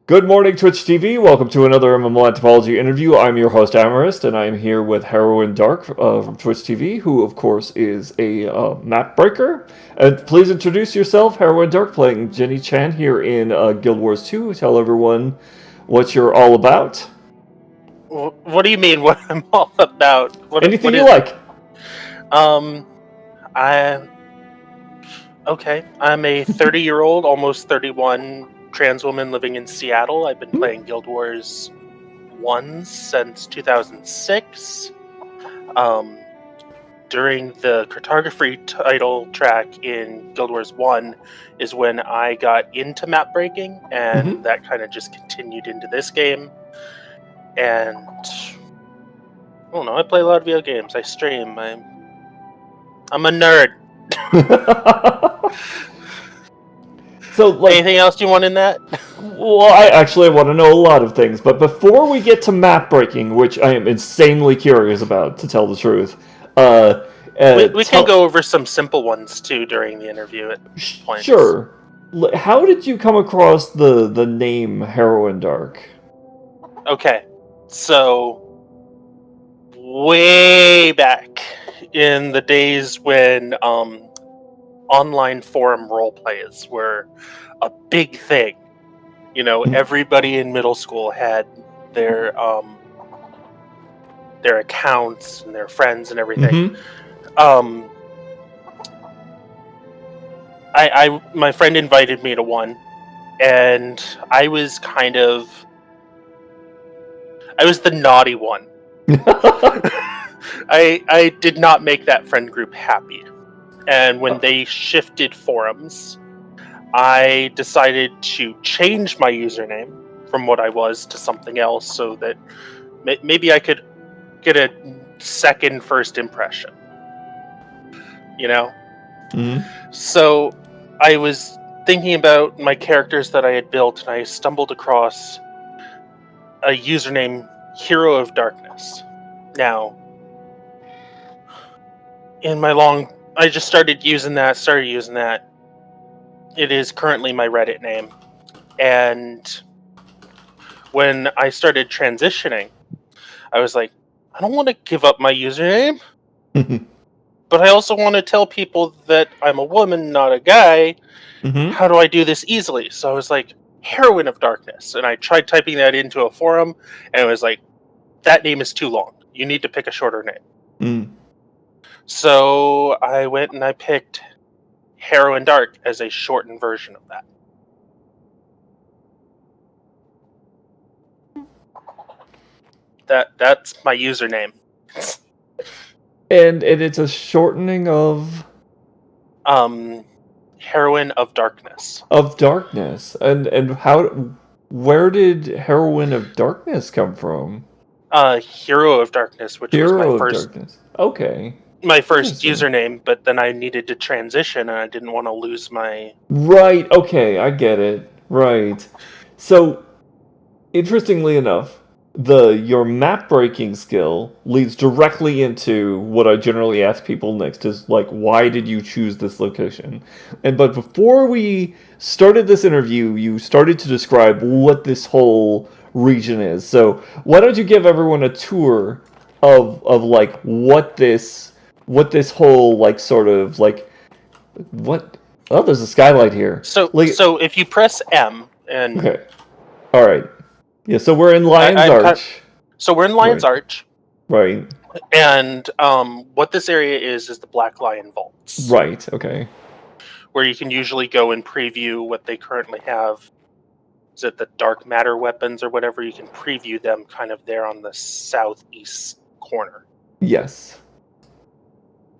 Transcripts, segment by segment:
Good morning, Twitch TV. Welcome to another MMO Anthropology interview. I'm your host, Amerist, and I'm here with Heroine Dark from Twitch TV, who, of course, is a map breaker. And please introduce yourself, Heroine Dark, playing Jenny Chan here in Guild Wars 2. Tell everyone what you're all about. What do you mean? What I'm all about? Anything What you is like. it? I'm a 30-year-old, almost 31 trans woman living in Seattle. I've been playing Guild Wars 1 since 2006. During the cartography title track in Guild Wars 1 is when I got into map breaking, and that kind of just continued into this game. And I don't know, I play a lot of video games. I stream. I'm a nerd. So, like, anything else you want in that? Well, I want to know a lot of things, but before we get to map breaking, which I am insanely curious about, to tell the truth, we can go over some simple ones too during the interview at points. Sure. How did you come across the name Heroine Dark? Okay, so way back in the days when online forum role plays were a big thing. You know, everybody in middle school had their accounts and their friends and everything. My friend invited me to one, and I was the naughty one. I did not make that friend group happy. And when they shifted forums, I decided to change my username from what I was to something else so that maybe I could get a second first impression. You know? So I was thinking about my characters that I had built, and I stumbled across a username, Hero of Darkness. Now, I just started using that. It is currently my Reddit name. And when I started transitioning, I was like, I don't want to give up my username, but I also want to tell people that I'm a woman, not a guy. How do I do this easily? So I was like, Heroine of Darkness. And I tried typing that into a forum, and it was like, that name is too long. You need to pick a shorter name. So I went and I picked Heroine Dark as a shortened version of that. That's my username. And it's a shortening of Heroine of Darkness. Of Darkness. And where did Heroine of Darkness come from? Hero of Darkness, which was my first Darkness. Okay. My first username, but then I needed to transition and I didn't want to lose my... Right, okay, I get it. Right. So, interestingly enough, your map breaking skill leads directly into what I generally ask people next is, like, why did you choose this location? But before we started this interview, you started to describe what this whole region is. So why don't you give everyone a tour of like what this whole, like, sort of, like, what... Oh, there's a skylight here. So if you press M and... Okay. Alright. Yeah, so we're in Lion's Arch. We're in Lion's Arch. Right. And what this area is the Black Lion Vaults. Right, okay. Where you can usually go and preview what they currently have. Is it the Dark Matter weapons or whatever? You can preview them kind of there on the southeast corner. Yes.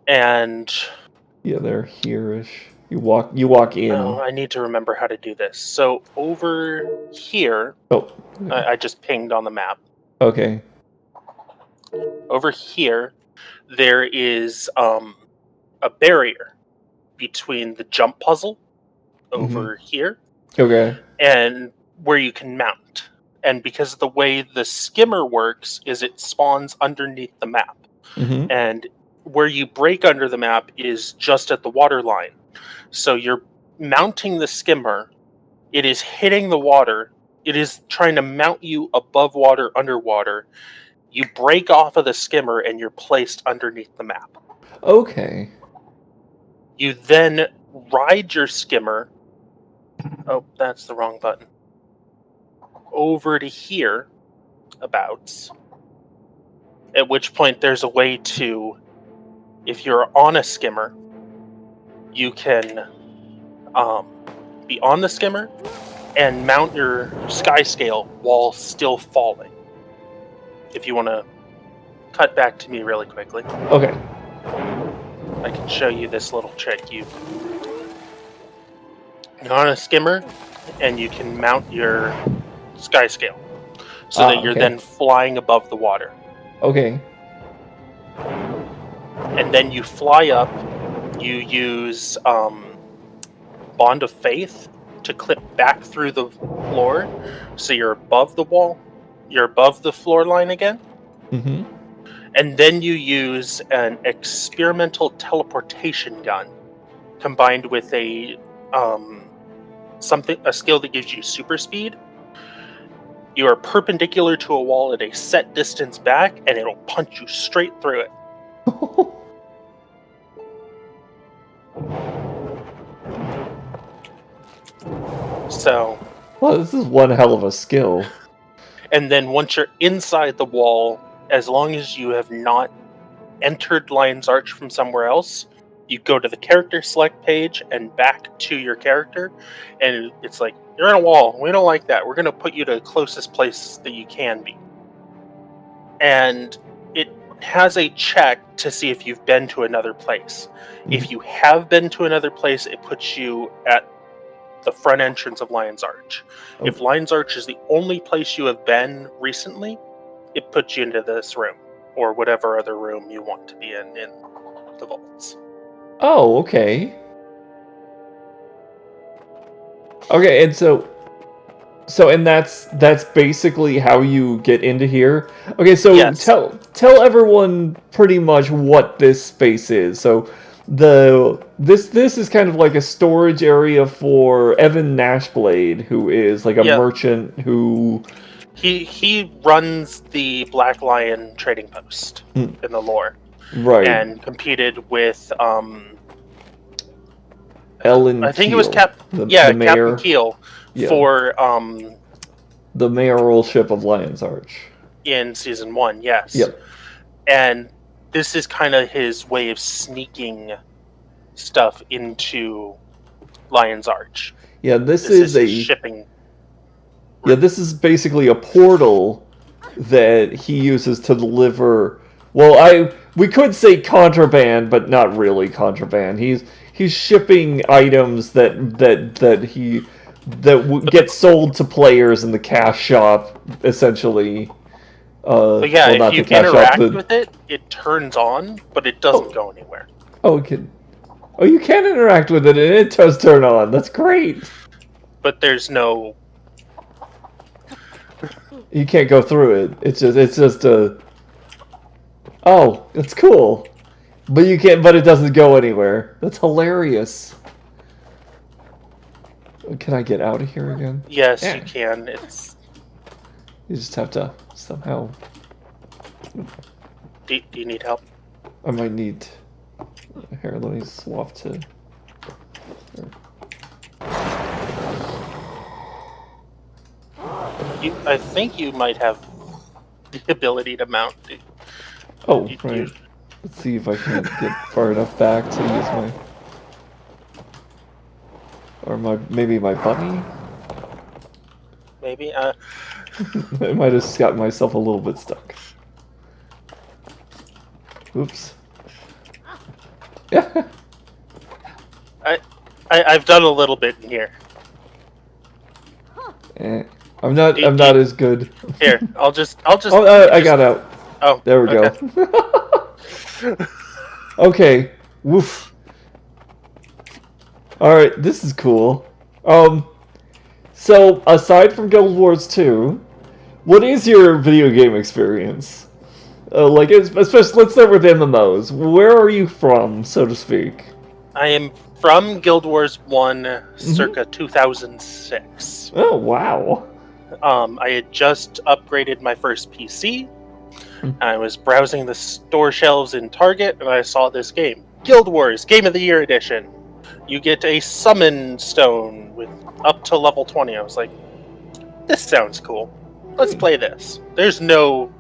And... yeah, they're here-ish. You walk in. Oh, I need to remember how to do this. So over here... Oh. Okay. I just pinged on the map. Okay. Over here, there is a barrier between the jump puzzle over here. Okay. And where you can mount. And because of the way the skimmer works is it spawns underneath the map. And where you break under the map is just at the water line. So you're mounting the skimmer, it is hitting the water, It is trying to mount you above water, underwater. You break off of the skimmer and you're placed underneath the map. Okay. You then ride your skimmer. Oh, that's the wrong button. Over to here, abouts. At which point there's a way to, if you're on a skimmer, you can be on the skimmer and mount your sky scale while still falling. If you want to cut back to me really quickly. Okay. I can show you this little trick. You're on a skimmer, and you can mount your sky scale so that you're then flying above the water. Okay. And then you fly up. You use Bond of Faith to clip back through the floor, so you're above the wall. You're above the floor line again. Mm-hmm. And then you use an experimental teleportation gun combined with a skill that gives you super speed. You are perpendicular to a wall at a set distance back, and it'll punch you straight through it. So, well, this is one hell of a skill. And then once you're inside the wall, as long as you have not entered Lion's Arch from somewhere else, you go to the character select page and back to your character, and it's like, you're in a wall. We don't like that. We're going to put you to the closest place that you can be. And it has a check to see if you've been to another place. Mm-hmm. If you have been to another place, it puts you at the front entrance of Lion's Arch. Okay. If Lion's Arch is the only place you have been recently, it puts you into this room, or whatever other room you want to be in the vaults. Oh, okay. Okay, and so and that's basically how you get into here. Okay, so yes. Tell everyone pretty much what this space is. So this is kind of like a storage area for Evan Nashblade, who is like a merchant who he runs the Black Lion trading post in the lore, right? And competed with Ellen. I think Keel, it was Captain Keel for the mayoralship of Lion's Arch in season 1. Yes. Yep. And this is kind of his way of sneaking stuff into Lion's Arch. Yeah, this is a shipping. Yeah, this is basically a portal that he uses to deliver. Well, we could say contraband, but not really contraband. He's shipping items that get sold to players in the cash shop, essentially. But yeah, if you interact with it, it turns on, but it doesn't go anywhere. Oh, you can interact with it, and it does turn on. That's great. But there's no. You can't go through it. It's just a. Oh, that's cool. But you can't. But it doesn't go anywhere. That's hilarious. Can I get out of here again? Yes, you can. You just have to somehow. Do you need help? I might need. Here, let me swap to. I think you might have the ability to mount. Right. Let's see if I can get far enough back to use my. Or maybe my bunny? Maybe. I might have got myself a little bit stuck. Oops. Yeah. I've done a little bit in here. I'm not as good. Here, I'll just. Oh, I got out. Oh, there we go. Okay. Woof. All right, this is cool. So aside from Guild Wars 2, what is your video game experience? Especially, let's start with MMOs. Where are you from, so to speak? I am from Guild Wars 1, circa 2006. Oh, wow. I had just upgraded my first PC. Hmm. I was browsing the store shelves in Target, and I saw this game, Guild Wars Game of the Year Edition. You get a summon stone with up to level 20. I was like, this sounds cool. Let's play this. There's no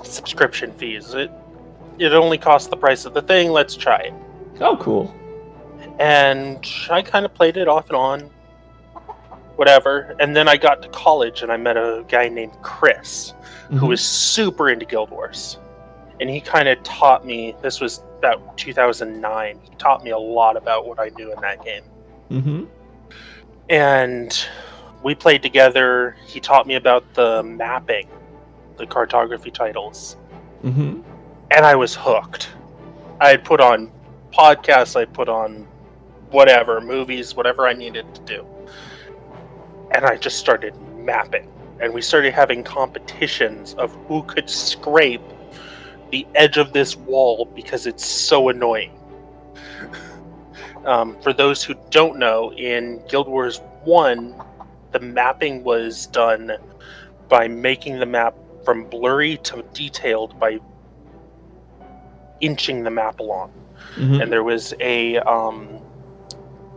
subscription fees. It only costs the price of the thing. Let's try it. Oh, cool. And I kind of played it off and on, whatever. And then I got to college and I met a guy named Chris, who was super into Guild Wars. And he kind of taught me, this was about 2009, he taught me a lot about what I knew in that game. Mm-hmm. And we played together. He taught me about the mapping, the cartography titles. Mm-hmm. And I was hooked. I had put on podcasts, I put on whatever, movies, whatever I needed to do. And I just started mapping. And we started having competitions of who could scrape the edge of this wall because it's so annoying. For those who don't know, in Guild Wars 1, the mapping was done by making the map from blurry to detailed by inching the map along. Mm-hmm. And there was a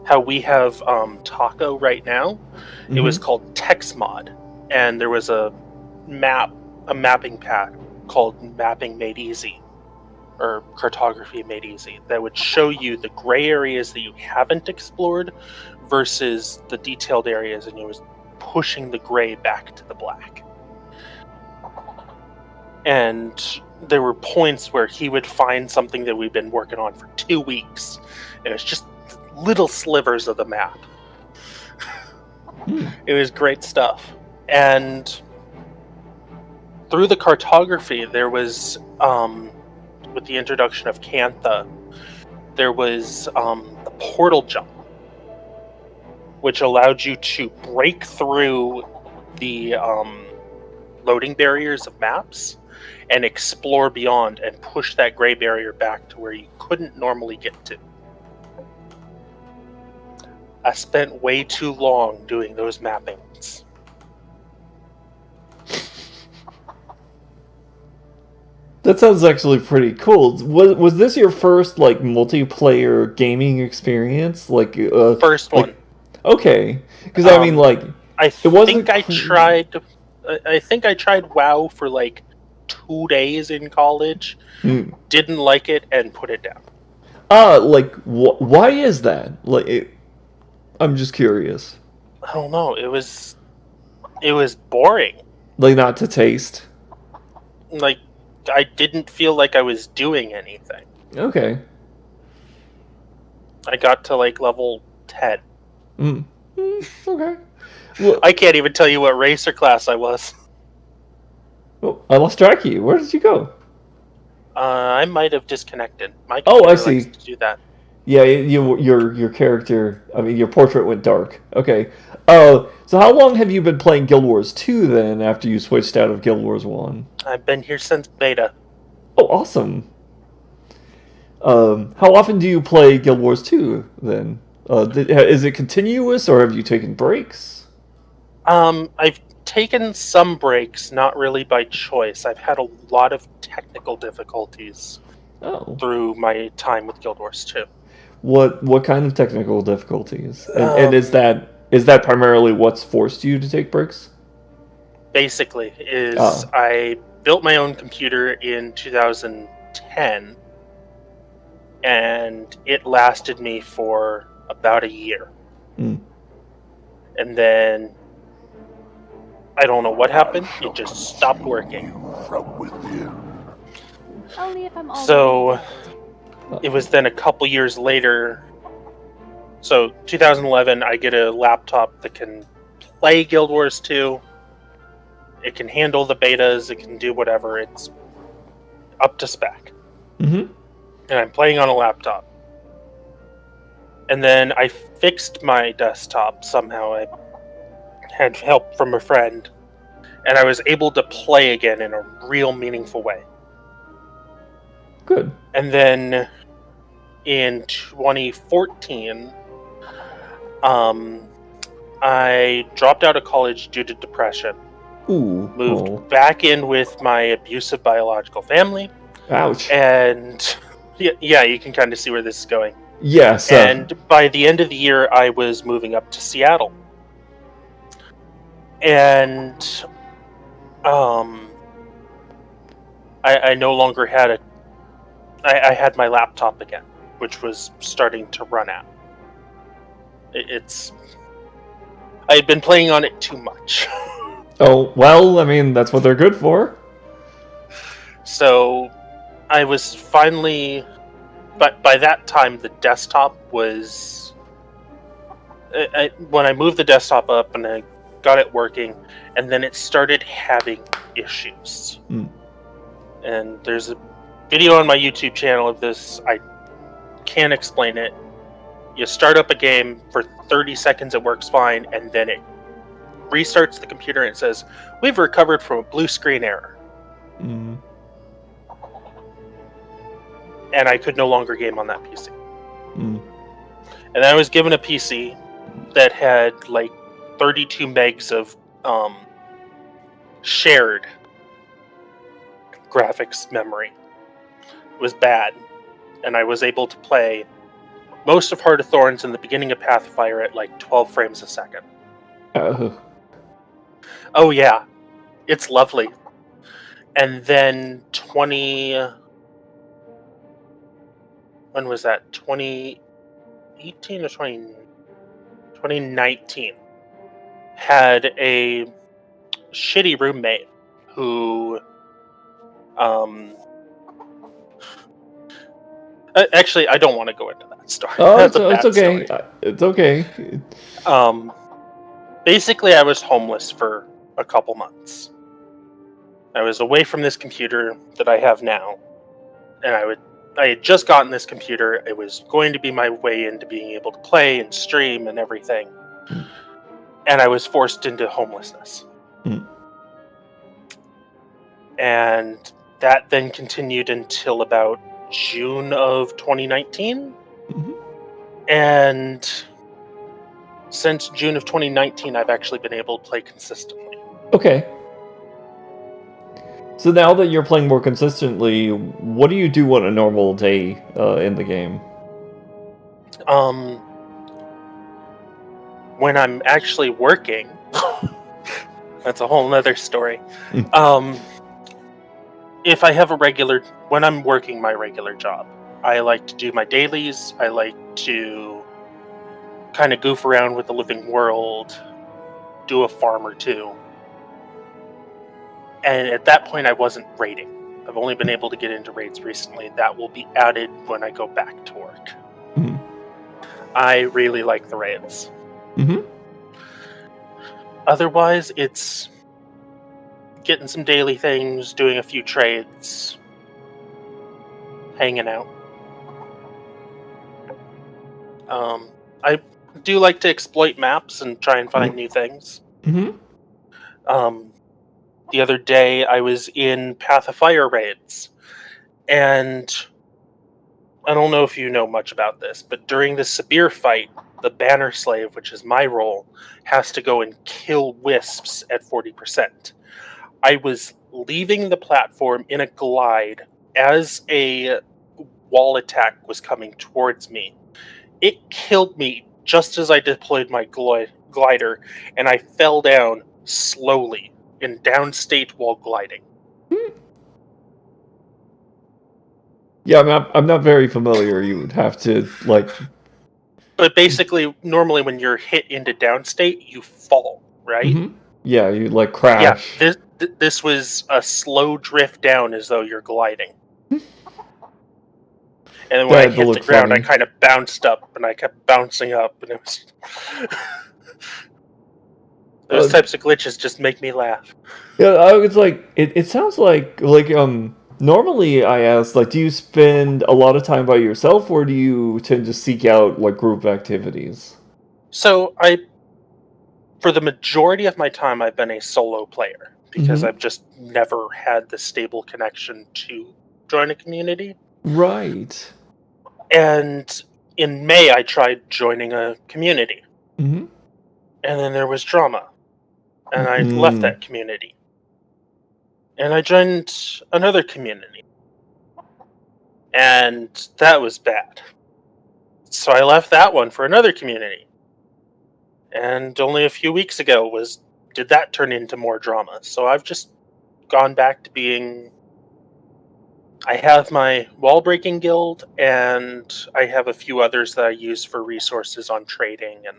how we have Taco right now. Mm-hmm. It was called Text Mod, and there was a mapping pack called Mapping Made Easy, or Cartography Made Easy, that would show you the gray areas that you haven't explored versus the detailed areas, and it was pushing the gray back to the black. And there were points where he would find something that we'd been working on for 2 weeks, and it's just little slivers of the map. It was great stuff. And through the cartography, there was, with the introduction of Cantha, there was the portal jump, which allowed you to break through the loading barriers of maps and explore beyond and push that gray barrier back to where you couldn't normally get to. I spent way too long doing those mappings. That sounds actually pretty cool. Was this your first like multiplayer gaming experience? Like First one. Okay, because I mean, like, I it wasn't. think I tried. I think I tried WoW for like 2 days in college. Didn't like it and put it down. Like, why is that? Like, I'm just curious. I don't know. It was boring. Like, not to taste. Like, I didn't feel like I was doing anything. Okay. I got to like level 10. Okay. Well, I can't even tell you what race or class I was. Oh, I lost track of you. Where did you go? I might have disconnected. My Oh, I computer see. likes to do that. Yeah, your character. I mean, your portrait went dark. Okay. So how long have you been playing Guild Wars 2 then? After you switched out of Guild Wars 1? I've been here since beta. Oh, awesome. How often do you play Guild Wars 2 then? Is it continuous or have you taken breaks? I've taken some breaks, not really by choice. I've had a lot of technical difficulties through my time with Guild Wars 2. What kind of technical difficulties? And is that primarily what's forced you to take breaks? Basically, I built my own computer in 2010, and it lasted me for about a year. And then I don't know what happened. It just stopped working. So it was then a couple years later. So 2011, I get a laptop that can play Guild Wars 2. It can handle the betas. It can do whatever. It's up to spec. And I'm playing on a laptop. And then I fixed my desktop somehow. I had help from a friend. And I was able to play again in a real meaningful way. Good. And then in 2014, I dropped out of college due to depression. Ooh. Moved Oh. back in with my abusive biological family, Ouch. and yeah, you can kind of see where this is going. Yeah. So. And by the end of the year, I was moving up to Seattle, and um, I no longer had I had my laptop again, which was starting to run out. It's I had been playing on it too much. Oh well. I mean, that's what they're good for. So I was finally, but by that time the desktop was. When I moved the desktop up and I got it working, and then it started having issues. Mm. And there's a video on my YouTube channel of this. I can't explain it. You start up a game for 30 seconds, it works fine, and then it restarts the computer and it says, "We've recovered from a blue screen error." Mm. And I could no longer game on that PC. Mm. And I was given a PC that had like 32 megs of shared graphics memory. It was bad, and I was able to play most of Heart of Thorns and the beginning of Path of Fire at like 12 frames a second. Oh yeah, it's lovely. And then when was that? 2018 or 2019 had a shitty roommate who actually, I don't want to go into that story. Oh, That's a it's bad okay. story. It's okay. Basically, I was homeless for a couple months. I was away from this computer that I have now, and I had just gotten this computer. It was going to be my way into being able to play and stream and everything. Mm. And I was forced into homelessness. Mm. And that then continued until about June of 2019. Mm-hmm. And since June of 2019, I've actually been able to play consistently. Okay. So now that you're playing more consistently, what do you do on a normal day in the game? When I'm actually working, that's a whole nother story. If I have when I'm working my regular job, I like to do my dailies. I like to kind of goof around with the living world, do a farm or two. And at that point, I wasn't raiding. I've only been able to get into raids recently. That will be added when I go back to work. Mm-hmm. I really like the raids. Mm-hmm. Otherwise, it's getting some daily things, doing a few trades, hanging out. I do like to exploit maps and try and find new things. Mm-hmm. The other day, I was in Path of Fire raids, and I don't know if you know much about this, but during the Sabir fight, the Banner Slave, which is my role, has to go and kill wisps at 40%. I was leaving the platform in a glide as a wall attack was coming towards me. It killed me just as I deployed my glider, and I fell down slowly in downstate while gliding. Yeah, I'm not very familiar. You would have to like. But basically, normally when you're hit into downstate, you fall, right? Mm-hmm. Yeah, you like Yeah, crash. this was a slow drift down as though you're gliding. And then when I hit the ground, funny. I kind of bounced up, and I kept bouncing up, and it was... Those types of glitches just make me laugh. Yeah, it's like it sounds like normally I ask like, do you spend a lot of time by yourself or do you tend to seek out like group activities? So for the majority of my time, I've been a solo player because I've just never had the stable connection to join a community. Right. And in May, I tried joining a community. Mm-hmm. And then there was drama, and I left Mm. that community. And I joined another community, and that was bad. So I left that one for another community. And only a few weeks ago did that turn into more drama. So I've just gone back to being. I have my wall breaking guild, and I have a few others that I use for resources on trading and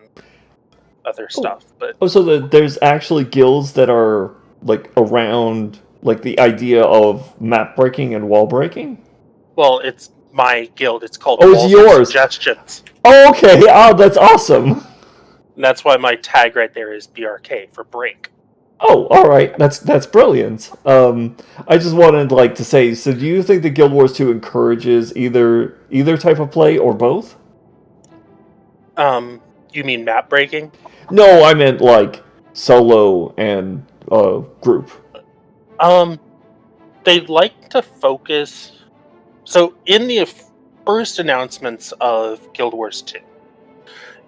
other Oh, stuff. But oh, so there's actually guilds that are like around like the idea of map breaking and wall breaking. well, it's my guild. It's called Oh, it's Walls of yours. Suggestions. Oh, okay. Oh, that's awesome. And that's why my tag right there is BRK for break. Oh, all right. That's brilliant. I just wanted like to say. So, do you think that Guild Wars 2 encourages either type of play or both? You mean map breaking? No, I meant like solo and group. They like to focus. So in the first announcements of Guild Wars 2,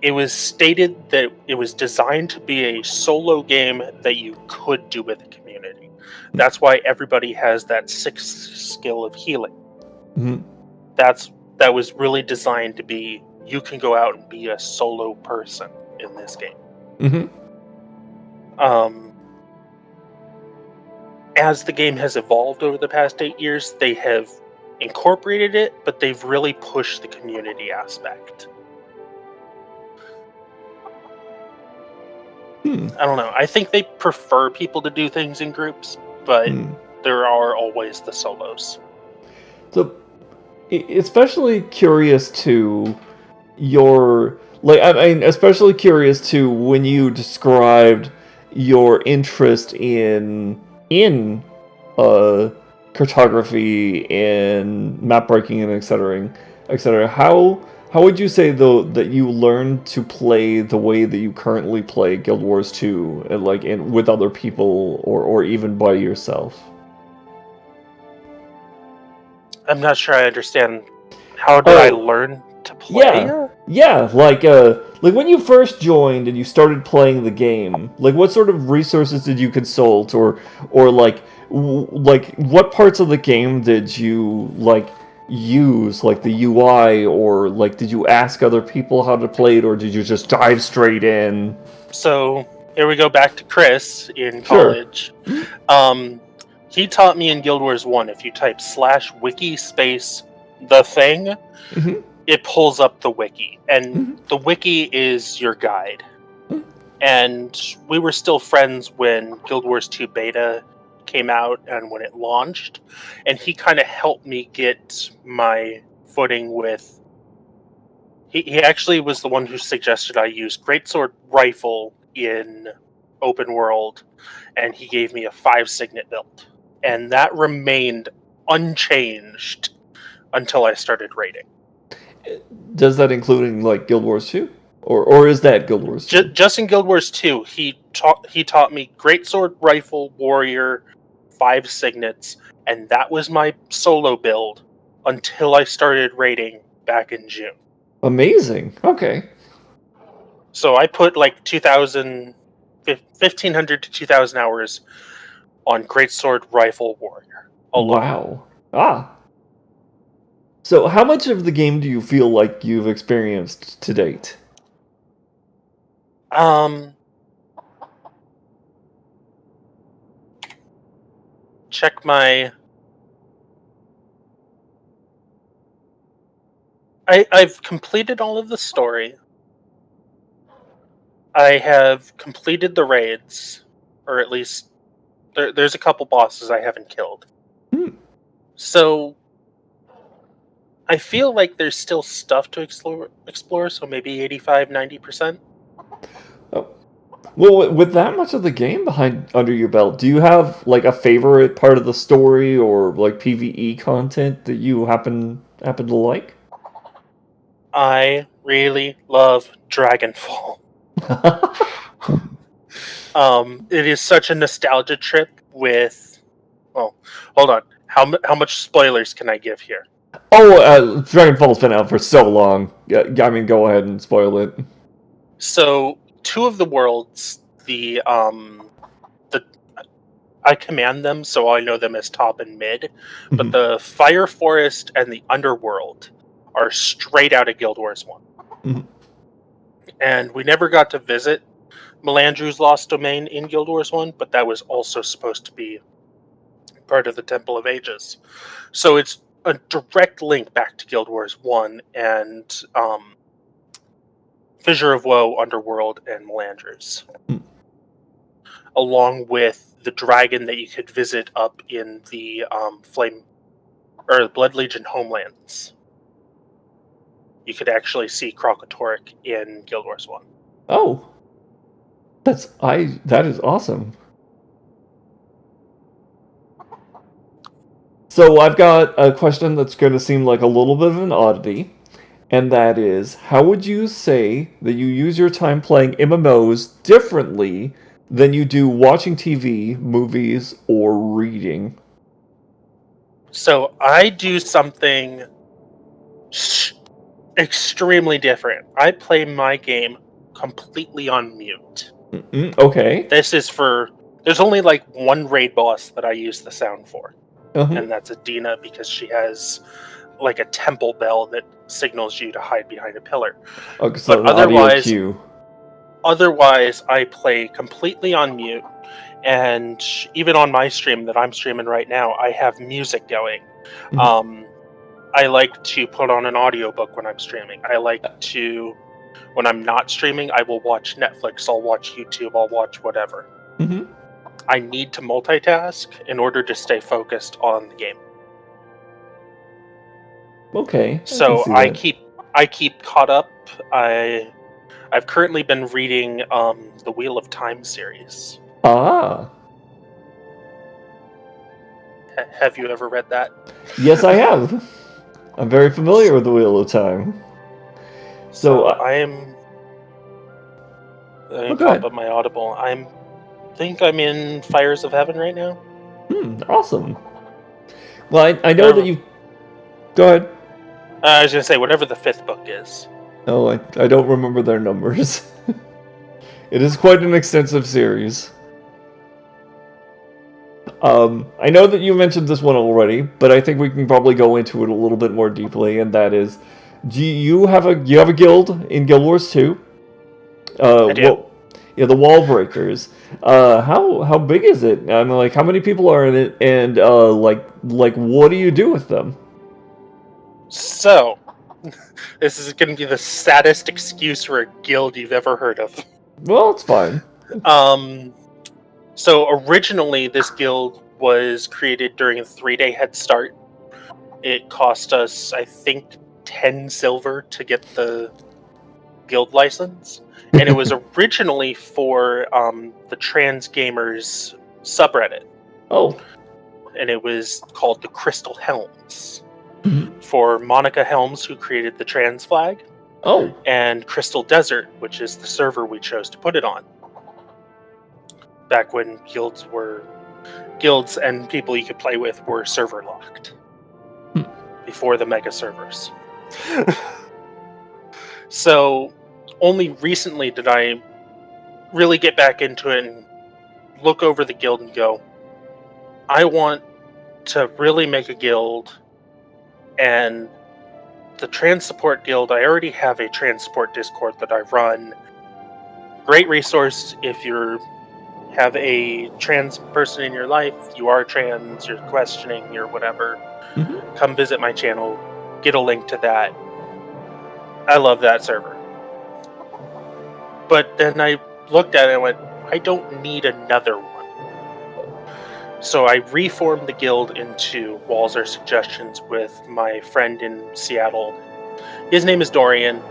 it was stated that it was designed to be a solo game that you could do with a community. That's why everybody has that sixth skill of healing. Mm-hmm. That was really designed to be you can go out and be a solo person in this game. Mm-hmm. As the game has evolved over the past 8 years, they have incorporated it, but they've really pushed the community aspect. Hmm. I don't know. I think they prefer people to do things in groups, but there are always the solos. So, especially curious to your like. I mean, especially curious to when you described your interest in cartography and map breaking and etc. etc. How would you say though that you learned to play the way that you currently play Guild Wars 2, like with other people or even by yourself? I'm not sure I understand. How did I Oh, learn to play? yeah, like when you first joined and you started playing the game, like what sort of resources did you consult, or like like what parts of the game did you like use, like the UI, or like did you ask other people how to play it, or did you just dive straight in? So here we go back to Chris in Sure. college. He taught me in Guild Wars 1, if you type /wiki space the thing, Mm-hmm. it pulls up the wiki. And Mm-hmm. the wiki is your guide. And we were still friends when Guild Wars 2 beta came out and when it launched. And he kind of helped me get my footing with. He actually was the one who suggested I use Greatsword Rifle in open world, and he gave me a 5 signet build. And that remained unchanged until I started raiding. Does that including like Guild Wars 2? Or is that Guild Wars 2? Just in Guild Wars 2, he taught me Greatsword Rifle Warrior 5 signets, and that was my solo build until I started raiding back in June. Amazing. Okay. So I put like 1,500 to 2,000 hours on Greatsword Rifle Warrior alone. Wow. Ah. So, how much of the game do you feel like you've experienced to date? Check my. I've completed all of the story. I have completed the raids, or at least there's a couple bosses I haven't killed. So I feel like there's still stuff to explore, so maybe 85-90%. Oh. Well, with that much of the game behind under your belt, do you have like a favorite part of the story or like PvE content that you happen to like? I really love Dragonfall. It is such a nostalgia trip with. Well, hold on. How much spoilers can I give here? Oh, Dragonfall's been out for so long. Yeah, I mean, go ahead and spoil it. So two of the worlds, the I command them, so I know them as top and mid. But the Fire Forest and the Underworld are straight out of Guild Wars 1. Mhm. And we never got to visit Melandru's Lost Domain in Guild Wars 1, but that was also supposed to be part of the Temple of Ages. So it's a direct link back to Guild Wars 1 and Fissure of Woe, Underworld, and Melandru's. Along with the dragon that you could visit up in the Flame or Blood Legion homelands. You could actually see Kralkatorrik in Guild Wars 1. Oh. That is awesome. So I've got a question that's going to seem like a little bit of an oddity, and that is, how would you say that you use your time playing MMOs differently than you do watching TV, movies, or reading? So I do something extremely different. I play my game completely on mute. Okay. There's only like one raid boss that I use the sound for. Uh-huh. And that's Adina, because she has like a temple bell that signals you to hide behind a pillar. Okay, so But an audio cue. Otherwise, I play completely on mute, and even on my stream that I'm streaming right now, I have music going. I like to put on an audiobook when I'm streaming. I like to, when I'm not streaming, I will watch Netflix, I'll watch YouTube, I'll watch whatever. I need to multitask in order to stay focused on the game. Okay. So I keep caught up. I've currently been reading the Wheel of Time series. Ah. Have you ever read that? Yes, I have. I'm very familiar with the Wheel of Time. So I'm pop up my Audible. think I'm in Fires of Heaven right now. Awesome. Well, I know that you... Go ahead. I was going to say, whatever the 5th book is. Oh, I don't remember their numbers. It is quite an extensive series. I know that you mentioned this one already, but I think we can probably go into it a little bit more deeply, and that is, do you have a guild in Guild Wars 2? I do. Yeah, the Wall Breakers. How big is it? I mean, like, how many people are in it, and like what do you do with them? So, this is going to be the saddest excuse for a guild you've ever heard of. Well, it's fine. So originally, this guild was created during a 3-day head start. It cost us, I think, 10 silver to get the guild license, and it was originally for the trans gamers subreddit. Oh. And it was called the Crystal Helms, for Monica Helms, who created the trans flag. Oh. And Crystal Desert, which is the server we chose to put it on. Back when guilds and people you could play with were server locked. Before the mega servers. So only recently did I really get back into it and look over the guild and go, I want to really make a guild, and the trans support guild, I already have a trans support Discord that I run. Great resource if you have a trans person in your life, you are trans, you're questioning, you're whatever. Come visit my channel, get a link to that. I love that server. But then I looked at it and went, I don't need another one. So I reformed the guild into Walls Are Suggestions with my friend in Seattle. His name is Dorian,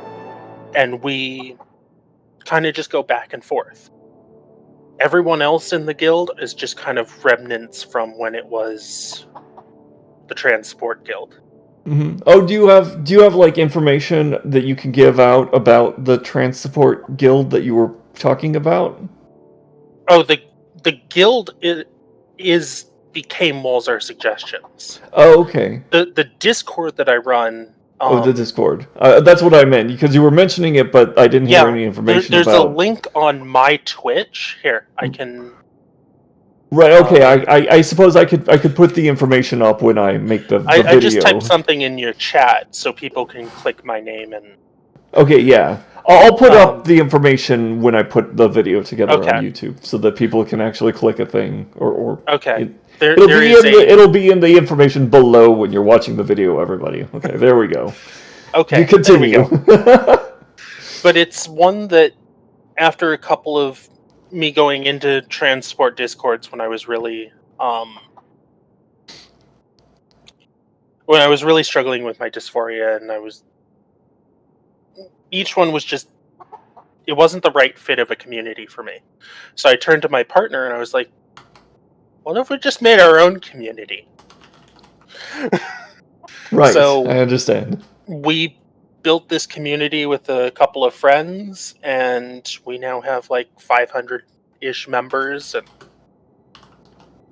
and we kind of just go back and forth. Everyone else in the guild is just kind of remnants from when it was the Transport Guild. Oh, do you have like information that you can give out about the Transport Guild that you were talking about? Oh, the guild became Walls Are Suggestions. Oh, okay. The Discord that I run Oh, the Discord. That's what I meant, because you were mentioning it, but I didn't hear any information there's about... a link on my Twitch. Here, I can... Right, okay, I suppose I could put the information up when I make the video. I just typed something in your chat so people can click my name and... Okay, yeah. I'll put up the information when I put the video together on YouTube, so that people can actually click a thing, or okay. It'll be in the information below when you're watching the video, everybody. Okay, there we go. Okay, you continue. There we go. But it's one that, after a couple of me going into transport discords when I was really struggling with my dysphoria, and each one was just, it wasn't the right fit of a community for me. So I turned to my partner and I was like, what if we just made our own community? Right, so I understand. We built this community with a couple of friends, and we now have like 500-ish members, and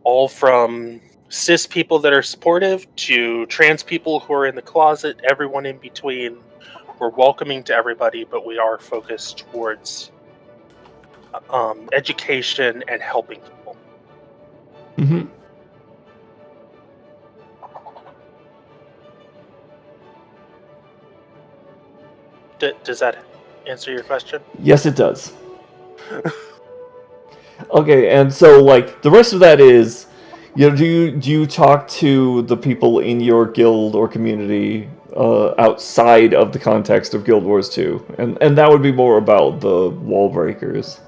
all from cis people that are supportive to trans people who are in the closet, everyone in between. We're welcoming to everybody, but we are focused towards education and helping people. Mm-hmm. Does that answer your question? Yes, it does. Okay, and so like the rest of that is, do you talk to the people in your guild or community outside of the context of Guild Wars 2? And that would be more about the wall breakers.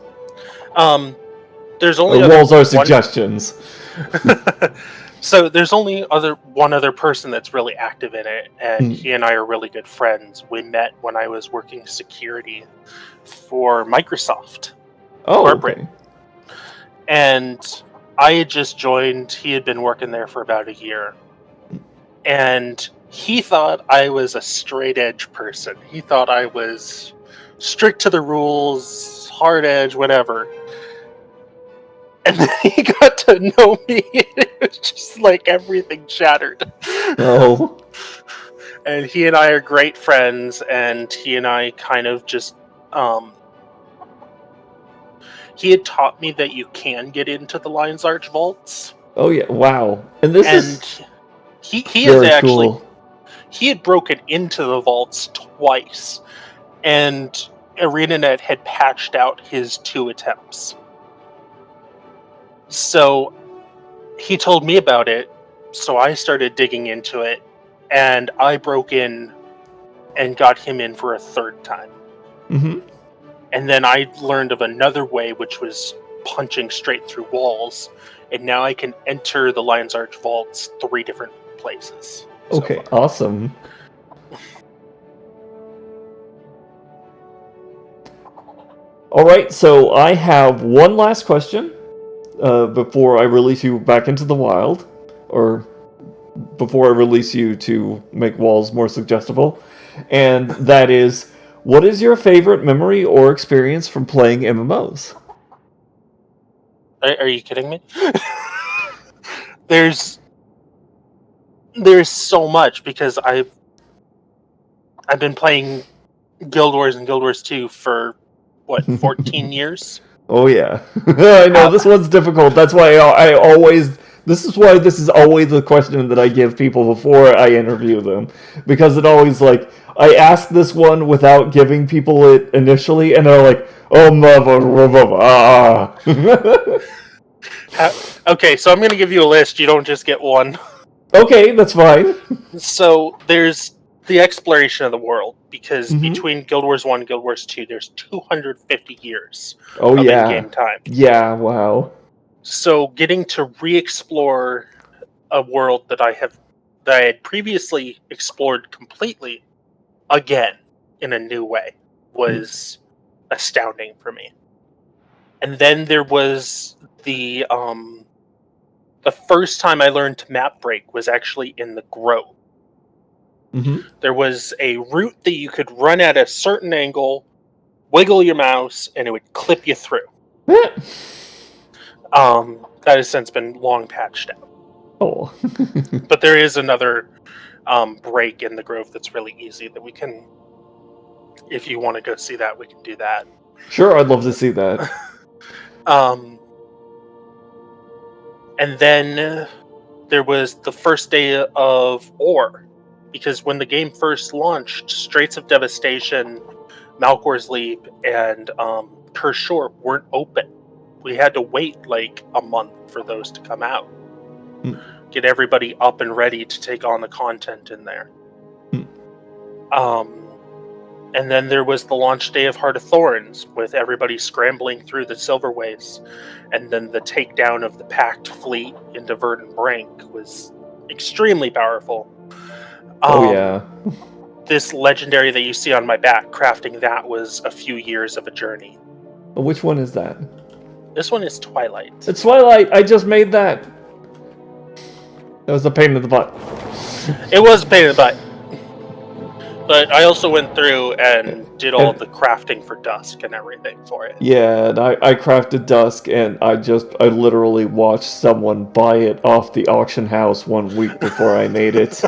There's only walls are suggestions. So there's only one other person that's really active in it, and he and I are really good friends. We met when I was working security for Microsoft. Oh, okay. And I had just joined. He had been working there for about a year. And he thought I was a straight edge person. He thought I was strict to the rules, hard edge, whatever. And then he got to know me, and it was just like everything shattered. Oh. And he and I are great friends, and he and I kind of just... he had taught me that you can get into the Lion's Arch vaults. Oh yeah, wow. And this is... He is actually... Cool. He had broken into the vaults twice, and ArenaNet had patched out his 2 attempts. So he told me about it, so I started digging into it, and I broke in and got him in for a 3rd time. Mm-hmm. And then I learned of another way, which was punching straight through walls, and now I can enter the Lion's Arch vaults 3 different places. Okay, awesome. Alright, so I have one last question before I release you back into the wild, or before I release you to make walls more suggestible, and that is, what is your favorite memory or experience from playing MMOs? Are you kidding me? There's so much, because I've been playing Guild Wars and Guild Wars 2 for, what, 14 years? Oh yeah. I know, this one's difficult. That's why I always... This is why this is always the question that I give people before I interview them. Because it always, like, I ask this one without giving people it initially, and they're like, oh, Okay, so I'm going to give you a list. You don't just get one. Okay, that's fine. So there's the exploration of the world, because between Guild Wars 1 and Guild Wars 2, there's 250 years of in-game time. Yeah, wow. So getting to re-explore a world that I had previously explored completely again in a new way was astounding for me. And then there was the first time I learned to map break was actually in the Grove. There was a route that you could run at a certain angle, wiggle your mouse, and it would clip you through. That has since been long patched out. Oh. But there is another break in the grove that's really easy that we can, if you want to go see that, we can do that. Sure, I'd love to see that. And then there was the first day of Ore, because when the game first launched, Straits of Devastation, Malkor's Leap, and Tershore weren't open. We had to wait like a month for those to come out. Get everybody up and ready to take on the content in there. And then there was the launch day of Heart of Thorns, with everybody scrambling through the Silverways, and then the takedown of the Pact fleet into Verdant Brink was extremely powerful. Yeah. This legendary that you see on my back, crafting that was a few years of a journey. Which one is that? This one is Twilight. It's Twilight! I just made that! That was a pain in the butt. It was a pain in the butt. But I also went through and did all the crafting for Dusk and everything for it. Yeah, and I crafted Dusk, and I literally watched someone buy it off the auction house 1 week before I made it.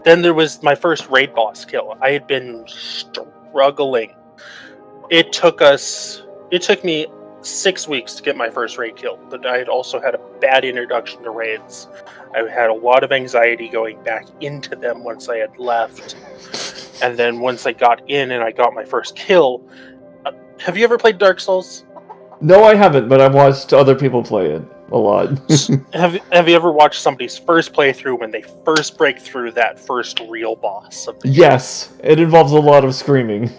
Then there was my first raid boss kill. I had been struggling. It took me 6 weeks to get my first raid kill, but I had also had a bad introduction to raids. I had a lot of anxiety going back into them once I had left. And then once I got in and I got my first kill... have you ever played Dark Souls? No, I haven't, but I've watched other people play it a lot. Have you ever watched somebody's first playthrough when they first break through that first real boss of the game? Yes, it involves a lot of screaming.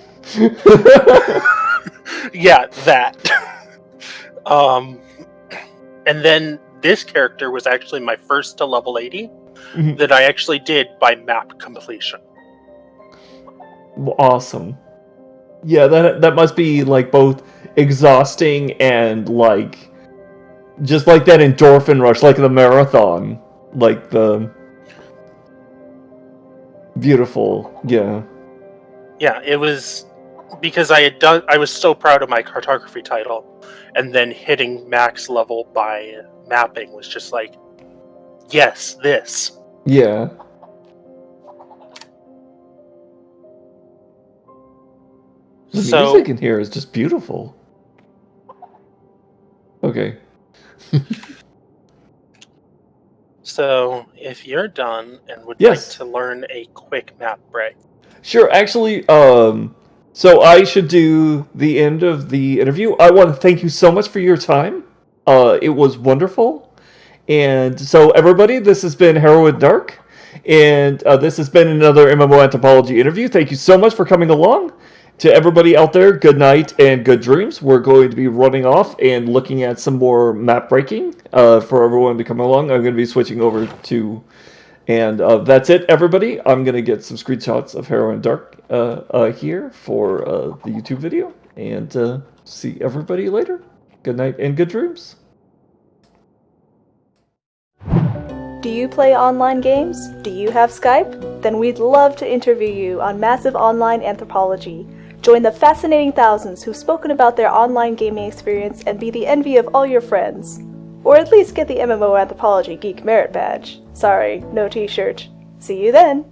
Yeah, that. And then this character was actually my first to level 80 that I actually did by map completion. Awesome. Yeah, that must be like both exhausting and like just like that endorphin rush, like the marathon, like the beautiful. Yeah. Yeah, it was because I was so proud of my cartography title, and then hitting max level by mapping was just like, yes, this. Yeah. The music in here is just beautiful. Okay. So, if you're done and would Yes. like to learn a quick map break. Sure, actually, so I should do the end of the interview. I want to thank you so much for your time. It was wonderful. And so, everybody, this has been Heroine Dark. And this has been another MMO Anthropology interview. Thank you so much for coming along. To everybody out there, good night and good dreams. We're going to be running off and looking at some more map breaking for everyone to come along. I'm going to be switching over to... And that's it, everybody. I'm going to get some screenshots of Heroine Dark here for the YouTube video. And see everybody later. Good night and good dreams. Do you play online games? Do you have Skype? Then we'd love to interview you on Massive Online Anthropology. Join the fascinating thousands who've spoken about their online gaming experience and be the envy of all your friends. Or at least get the MMO Anthropology Geek Merit Badge. Sorry, no t-shirt. See you then!